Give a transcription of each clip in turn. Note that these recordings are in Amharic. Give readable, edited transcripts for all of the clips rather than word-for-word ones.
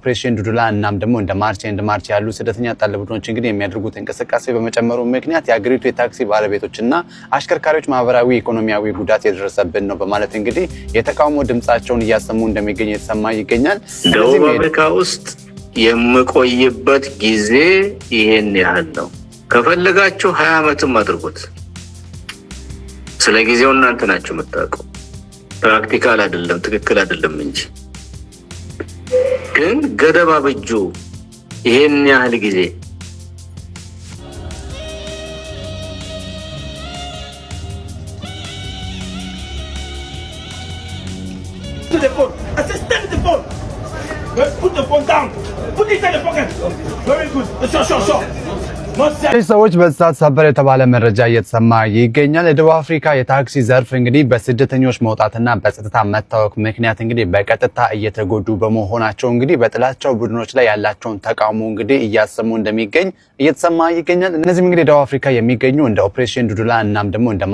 ኦፕሬሽን ዱዱላ እናም ደግሞ እንደ ማርች ያሉ ስደተኛ ጠል ቡድኖች እንግዲህ የሚያደርጉት እንቅስቃሴ በመጨመሩ ምክንያት የአገሪቱ የታክሲ ባለቤቶችና አሽከርካሪዎች ማህበራዊ ኢኮኖሚያዊ ጉዳት የደረሰብን ነው በማለት እንግዲህ የተቃውሞ ድምጻቸውን እያሰሙ እንደሚገኝ የተሰማ ይገኛል። ደቡብ አፍሪካ ውስጥ የምቆይበት ጊዜ ይሄን ያህል ነው። ከፈለጋችሁ 20 ዓመትም አድርጉት። ስለ ጊዜው እናንተ ናችሁ የምታውቁ። ፕራክቲካል አይደለም ትክክል አይደለም እንጂ ግን ገደባ በጁ ይሄን ያህል ጊዜ Put the phone down. Put it in the pocket. Very good. Sure. ሰዎች በዛት ሰበር የተባለ መረጃ እየተሰማ ይገኛል። የደቡብ አፍሪካ የታክሲ ዘርፍ እንግዲህ በስደተኞች መውጣትና በጸጥታ መታወክ ምክንያት እንግዲህ በቀጥታ እየተጎዱ በመሆናቸው እንግዲህ በጥላቻው ቡድኖች ላይ ያላቸውን ተቃውሞ እንግዲህ እያሰሙ እንደሚገኝ እየተሰማ ይገኛል። እነዚህም እንግዲህ ደቡብ አፍሪካ የሚገኙ እንደ ኦፕሬሽን ዱዱላ እናም ደግሞ እንደ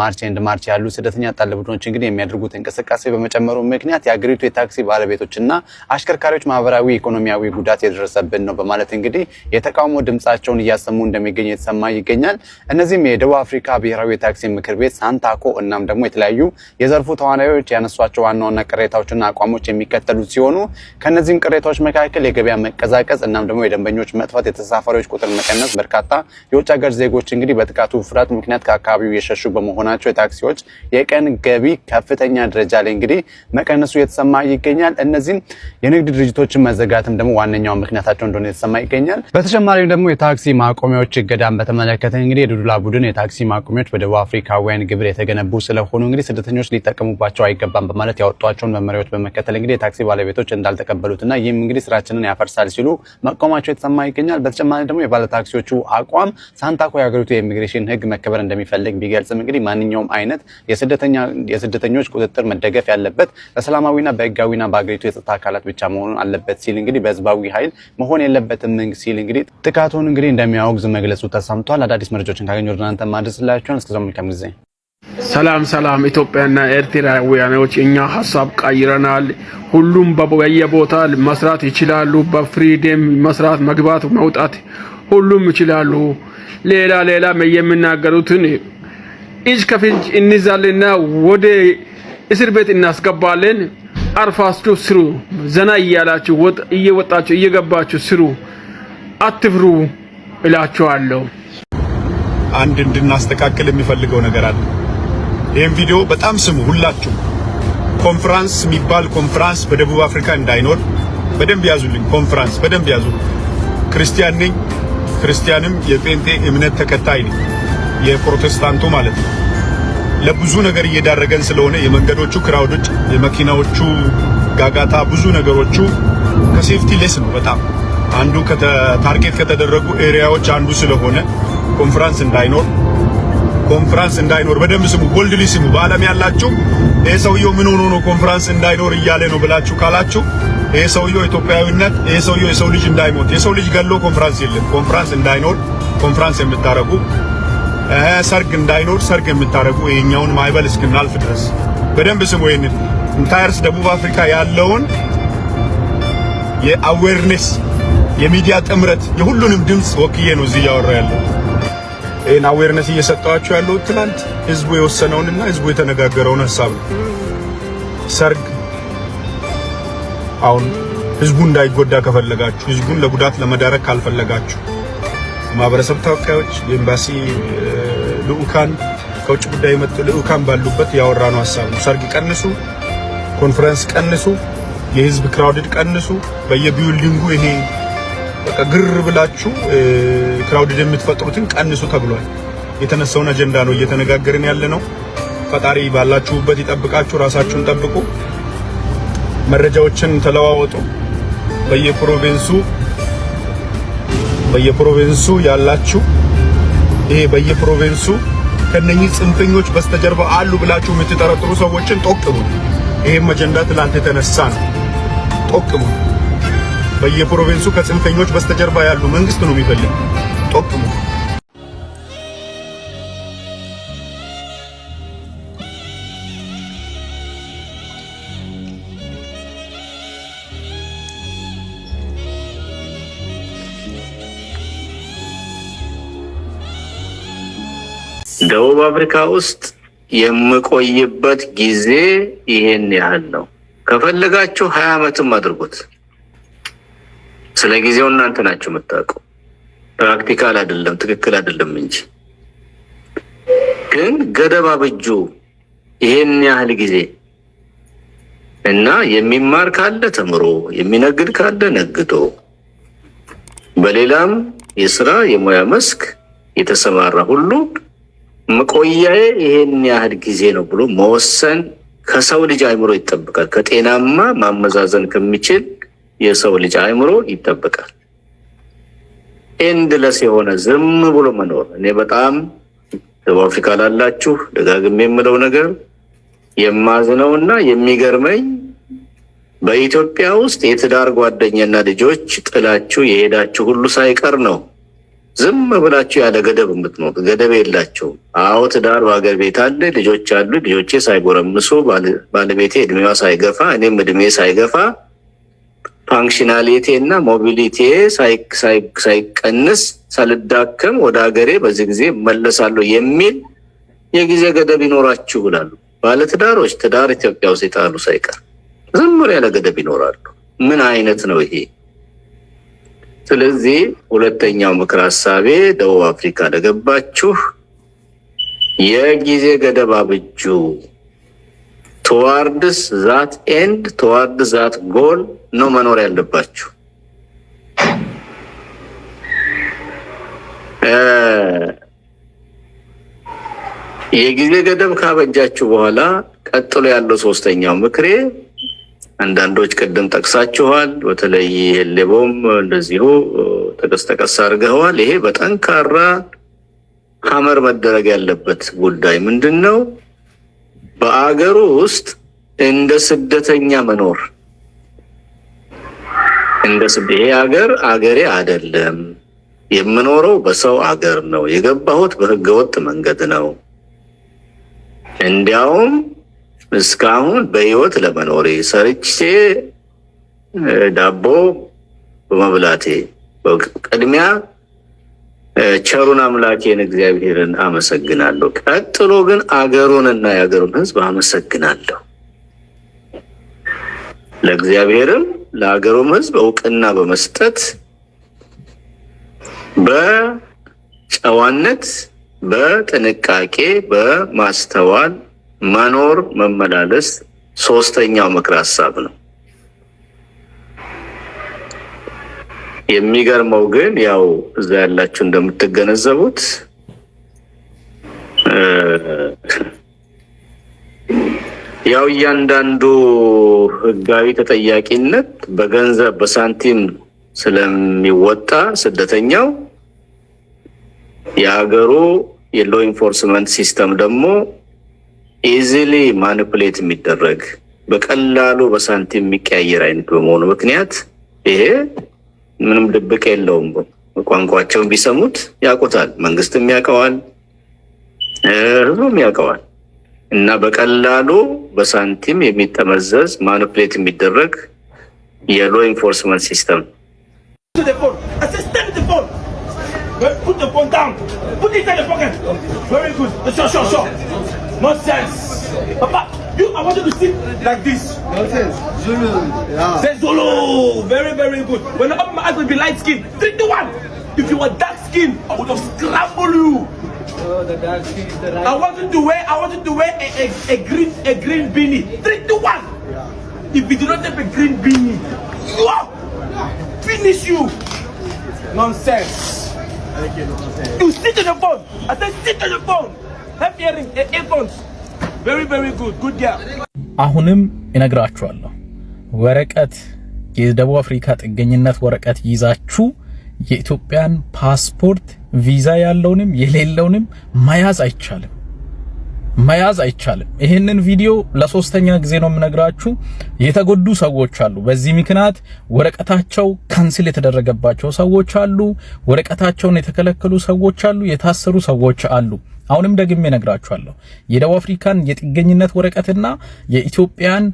ማርች ያሉ ስደተኛ ጠል ቡድኖች እንግዲህ የሚያደርጉት እንቅስቃሴ በመጨመሩ ምክንያት የአገሪቱ የታክሲ ባለቤቶችና አሽከርካሪዎች ማህበራዊ ኢኮኖሚያዊ ጉዳት የደረሰብን ነው በማለት እንግዲህ የተቃውሞ ድምጻቸውን እያሰሙ እንደሚገኝ የተሰማ ይገኛል። እነዚህም የደቡብ አፍሪካ ብሔራዊ የታክሲ ምክር ቤት ሳንታኮ እናም ደግሞ የተለያዩ የዘርፉ ተዋናዮች ያነሷቸው ዋና ቅሬታዎችና አቋሞች የሚከተሉት ሲሆኑ ከነዚህም ቅሬታዎች መካከል የገበያ መቀዛቀዝ እናም ደግሞ የደንበኞች መጥፋት፣ የተሳፋሪዎች ቁጥር መቀነስ፣ በርካታ የውጭ ሀገር ዜጎች እንግዲህ በጥቃቱ ፍርሃት ምክንያት ከአካባቢው የሸሹ በመሆናቸው የታክሲዎች የቀን ገቢ ከፍተኛ ደረጃ ላይ እንግዲህ መቀነሱ የተሰማ ይገኛል። እነዚህም የንግድ ድርጅቶችን መዘጋትም ደግሞ ዋነኛው ምክንያታቸው እንደሆነ የተሰማ ይገኛል። በተጨማሪም ደግሞ የታክሲ ማቆሚያዎች ገዳም በተመለከተ እንግዲህ የዱዱላ ቡድን የታክሲ ማቆሚያዎች በደቡብ አፍሪካውያን ግብር የተገነቡ ስለሆኑ እንግዲህ ስደተኞች ሊጠቀሙባቸው አይገባም በማለት ያወጧቸውን መመሪያዎች በመከተል እንግዲህ የታክሲ ባለቤቶች እንዳልተቀበሉትና ይህም እንግዲህ ስራችንን ያፈርሳል ሲሉ መቆማቸው የተሰማ ይገኛል። በተጨማሪ ደግሞ የባለ ታክሲዎቹ አቋም ሳንታኮ የሀገሪቱ የኢሚግሬሽን ሕግ መከበር እንደሚፈልግ ቢገልጽም እንግዲህ ማንኛውም አይነት የስደተኞች ቁጥጥር መደገፍ ያለበት በሰላማዊና በህጋዊና በሀገሪቱ የጸጥታ አካላት ብቻ መሆን አለበት ሲል እንግዲህ በህዝባዊ ኃይል መሆን የለበትም ሲል እንግዲህ ጥቃቱን እንግዲህ እንደሚያወግዝ መግለጹ ተሰምቷል። አዳዲስ መረጃዎችን ካገኙ ወደ እናንተ ማድረስላችኋል። እስከዛው መልካም ጊዜ። ሰላም ኢትዮጵያና ኤርትራውያኖች እኛ ሐሳብ ቀይረናል። ሁሉም በየቦታ መስራት ይችላሉ። በፍሪደም መስራት መግባት መውጣት ሁሉም ይችላሉ። ሌላ የሚናገሩትን እጅ ከፍንጅ እንይዛልና ወደ እስር ቤት እናስገባለን። አርፋችሁ ስሩ። ዘና እያላችሁ እየወጣችሁ እየገባችሁ ስሩ። አትፍሩ እላችኋለሁ። አንድ እንድናስተካክል የሚፈልገው ነገር አለ። ይሄን ቪዲዮ በጣም ስሙ ሁላችሁ። ኮንፈረንስ የሚባል ኮንፈረንስ በደቡብ አፍሪካ እንዳይኖር በደንብ ያዙልኝ። ኮንፈረንስ በደንብ ያዙ። ክርስቲያን ነኝ፣ ክርስቲያንም የጴንጤ እምነት ተከታይ ነኝ፣ የፕሮቴስታንቱ ማለት ነው። ለብዙ ነገር እየዳረገን ስለሆነ የመንገዶቹ ክራውዶች፣ የመኪናዎቹ ጋጋታ፣ ብዙ ነገሮቹ ከሴፍቲ ሌስ ነው በጣም አንዱ ታርጌት ከተደረጉ ኤሪያዎች አንዱ ስለሆነ ኮንፈረንስ እንዳይኖር በደንብ ስሙ፣ ቦልድሊ ስሙ። በአለም ያላችሁ ይሄ ሰውየው ምን ሆኖ ነው ኮንፈረንስ እንዳይኖር እያለ ነው ብላችሁ ካላችሁ ይሄ ሰውየው ኢትዮጵያዊነት፣ ይሄ ሰውየው የሰው ልጅ እንዳይሞት፣ የሰው ልጅ ገሎ ኮንፈረንስ የለም። ኮንፈረንስ እንዳይኖር ኮንፈረንስ የምታረጉ፣ ሰርግ እንዳይኖር ሰርግ የምታረጉ ይሄኛውን ማይበል እስክናልፍ ድረስ በደንብ ስሙ። ይሄንን ኢንታየርስ ደቡብ አፍሪካ ያለውን የአዌርነስ የሚዲያ ጥምረት የሁሉንም ድምጽ ወክዬ ነው እዚህ ያወራ ያለው። ይሄን አዌርነስ እየሰጣችሁ ያለው ትናንት ህዝቡ የወሰነውንና ህዝቡ የተነጋገረውን ሐሳብ ነው። ሰርግ አሁን ህዝቡ እንዳይጎዳ ከፈለጋችሁ፣ ህዝቡን ለጉዳት ለመዳረግ ካልፈለጋችሁ ማህበረሰብ ተወካዮች፣ የኤምባሲ ልኡካን፣ ከውጭ ጉዳይ የመጡ ልኡካን ባሉበት ያወራነው ሐሳብ ነው። ሰርግ ቀንሱ፣ ኮንፈረንስ ቀንሱ፣ የህዝብ ክራውድድ ቀንሱ። በየቢልዲንጉ ይሄ ግር ብላችሁ ክራውድድ የምትፈጥሩትን ቀንሱ ተብሏል። የተነሳውን አጀንዳ ነው እየተነጋገርን ያለ ነው። ፈጣሪ ባላችሁበት ይጠብቃችሁ። ራሳችሁን ጠብቁ። መረጃዎችን ተለዋወጡ። በየፕሮቪንሱ ያላችሁ ይሄ በየፕሮቪንሱ ከነኚህ ጽንፈኞች በስተጀርባ አሉ ብላችሁ የምትጠረጥሩ ሰዎችን ጠቁሙ። ይሄም አጀንዳ ትላንት የተነሳ ነው። ጠቁሙ። በየፕሮቪንሱ ከጽንፈኞች በስተጀርባ ያሉ መንግስት ነው የሚፈልግ። ጠቁሙ። ደቡብ አፍሪካ ውስጥ የምቆይበት ጊዜ ይሄን ያህል ነው። ከፈለጋችሁ 20 ዓመትም አድርጉት። ስለ ጊዜው እናንተ ናችሁ የምታውቁ። ፕራክቲካል አይደለም ትክክል አይደለም እንጂ ግን ገደብ አብጁ ይሄን ያህል ጊዜ እና የሚማር ካለ ተምሮ የሚነግድ ካለ ነግዶ በሌላም የሥራ የሙያ መስክ የተሰማራ ሁሉ መቆያዬ ይሄን ያህል ጊዜ ነው ብሎ መወሰን ከሰው ልጅ አእምሮ ይጠበቃል። ከጤናማ ማመዛዘን ከሚችል የሰው ልጅ አእምሮ ይጠበቃል። ኤንድለስ የሆነ ዝም ብሎ መኖር እኔ በጣም ደቡብ አፍሪካ ላላችሁ ደጋግሜ የምለው ነገር የማዝነውና የሚገርመኝ በኢትዮጵያ ውስጥ የትዳር ጓደኛና ልጆች ጥላችሁ የሄዳችሁ ሁሉ ሳይቀር ነው ዝም ብላችሁ ያለ ገደብ የምትኖሩት። ገደብ የላችሁ። አዎ ትዳር በሀገር ቤት አለ፣ ልጆች አሉ። ልጆቼ ሳይጎረምሱ ባለቤቴ እድሜዋ ሳይገፋ እኔም እድሜ ሳይገፋ ፋንክሽናሊቲ እና ሞቢሊቲ ሳይቀንስ ሳልዳከም ወደ ሀገሬ በዚህ ጊዜ መለሳለሁ የሚል የጊዜ ገደብ ይኖራችሁ ይላሉ። ባለትዳሮች ትዳር ኢትዮጵያ ውስጥ የጣሉ ሳይቀር ዝም ብለው ያለ ገደብ ይኖራሉ። ምን አይነት ነው ይሄ? ስለዚህ ሁለተኛው ምክር ሐሳቤ ደቡብ አፍሪካ ለገባችሁ የጊዜ ገደብ አብጁ። towards that end towards that goal ነው መኖር ያለባችሁ። የጊዜ ገደብ ካበጃችሁ በኋላ ቀጥሎ ያለው ሶስተኛው ምክሬ አንዳንዶች ቀደም ጠቅሳችኋል። በተለይ ሌቦም እንደዚሁ ተቀስጠቀስ አድርገዋል። ይሄ በጠንካራ ሐመር መደረግ ያለበት ጉዳይ ምንድነው? በአገሩ ውስጥ እንደ ስደተኛ መኖር። ይሄ ሀገር አገሬ አይደለም፣ የምኖረው በሰው አገር ነው፣ የገባሁት በህገወጥ መንገድ ነው። እንዲያውም እስካሁን በህይወት ለመኖሬ ሰርቼ ዳቦ በመብላቴ ቅድሚያ ቸሩን አምላኬን እግዚአብሔርን አመሰግናለሁ። ቀጥሎ ግን አገሩንና የአገሩን ህዝብ አመሰግናለሁ። ለእግዚአብሔርም ለአገሩም ህዝብ እውቅና በመስጠት በጨዋነት በጥንቃቄ በማስተዋል መኖር መመላለስ ሶስተኛው ምክር ሐሳብ ነው። የሚገርመው ግን ያው እዛ ያላችሁ እንደምትገነዘቡት ያው እያንዳንዱ ህጋዊ ተጠያቂነት በገንዘብ በሳንቲም ስለሚወጣ ስደተኛው የሀገሩ የሎ ኢንፎርስመንት ሲስተም ደግሞ ኢዚሊ ማኒፑሌት የሚደረግ በቀላሉ በሳንቲም የሚቀያየር አይነት በመሆኑ ምክንያት ይሄ ምንም ድብቅ የለውም። ቋንቋቸውን ቢሰሙት ያውቁታል፣ መንግስትም ያውቀዋል፣ ህዝቡም ያውቀዋል። እና በቀላሉ በሳንቲም የሚጠመዘዝ ማኒፑሌት የሚደረግ የሎ ኢንፎርስመንት ሲስተም Put the phone down. Put it in the pocket. Very good. Sure. Nonsense. Papa, I want you to sit like this. Nonsense. Zulu. Yeah. Say Zulu. Very good. When I open my eyes will be light skin. 3, 2, 1. If you were dark skin, I would have scrambled you. Oh, the dark skin is the right. I want you to wear a green beanie. 3, 2, 1. Yeah. If you do not have a green beanie, finish you. Nonsense. You sit on the phone. I said sit on the phone. Have earphones. Very good. Good girl. አሁንም እነግራችኋለሁ ወረቀት የደቡብ አፍሪካ ጥገኝነት ወረቀት ይዛችሁ የኢትዮጵያን ፓስፖርት ቪዛ ያለውንም የሌለውንም መያዝ አይቻልም። ይሄንን ቪዲዮ ለሶስተኛ ጊዜ ነው የምነግራችሁ። የተጎዱ ሰዎች አሉ። በዚህ ምክንያት ወረቀታቸው ካንስል የተደረገባቸው ሰዎች አሉ። ወረቀታቸውን የተከለከሉ ሰዎች አሉ። የታሰሩ ሰዎች አሉ። አሁንም ደግሜ ነግራችኋለሁ የደቡብ አፍሪካን የጥገኝነት ወረቀትና የኢትዮጵያን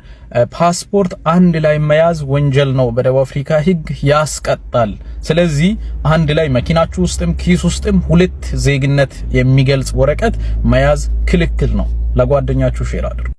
ፓስፖርት አንድ ላይ መያዝ ወንጀል ነው፣ በደቡብ አፍሪካ ሕግ ያስቀጣል። ስለዚህ አንድ ላይ መኪናችሁ ውስጥም ኪስ ውስጥም ሁለት ዜግነት የሚገልጽ ወረቀት መያዝ ክልክል ነው። ለጓደኛችሁ ሼር አድርጉ።